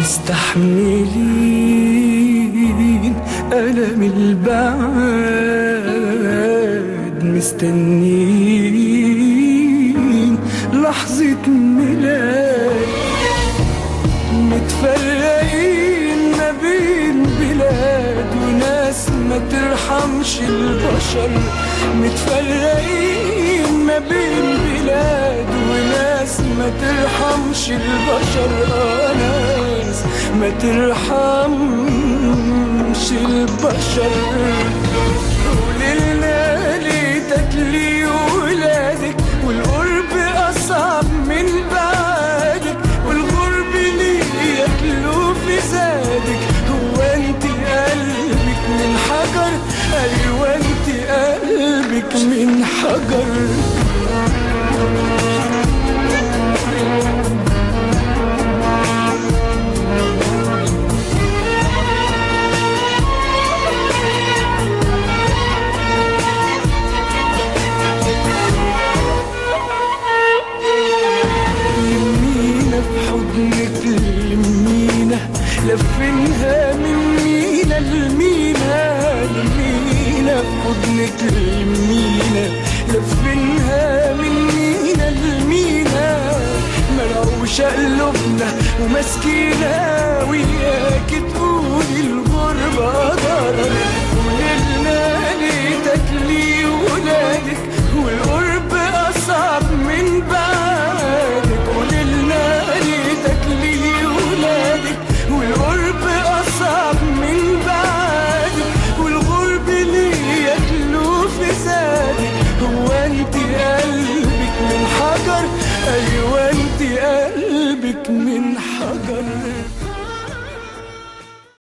مستحملين ألم البعد، مستنين لحظة ميلاد. متفرقين ما بين بلاد وناس ما ترحمش البشر، متفرقين ما بين بلاد وناس ما ترحمش البشر، ناس ما ترحمش البشر. قوليلنا ليتك لي ولادك، والقرب أصعب من بعدك، والغرب ليه ياكلوا في زادك. هو انت قلبك من حجر؟ ايوه انت قلبك من حجر. لفينها من مينا لمينا، لمينا بحضنك لمينا، لفينها من مينا لمينا. مروشة قلوبنا ومسكينة وياك تقولي الغربة ضرر. قوليلنا ليتك لي ولادك، والقرب أصعب من بعدك. قوليلنا ليتك لي ولادك، والقرب أصعب من بعدك، والغرب ليه ياكلوا في زادك. هو انت قلبك من حجر؟ ايوه انت قلبك من حجر.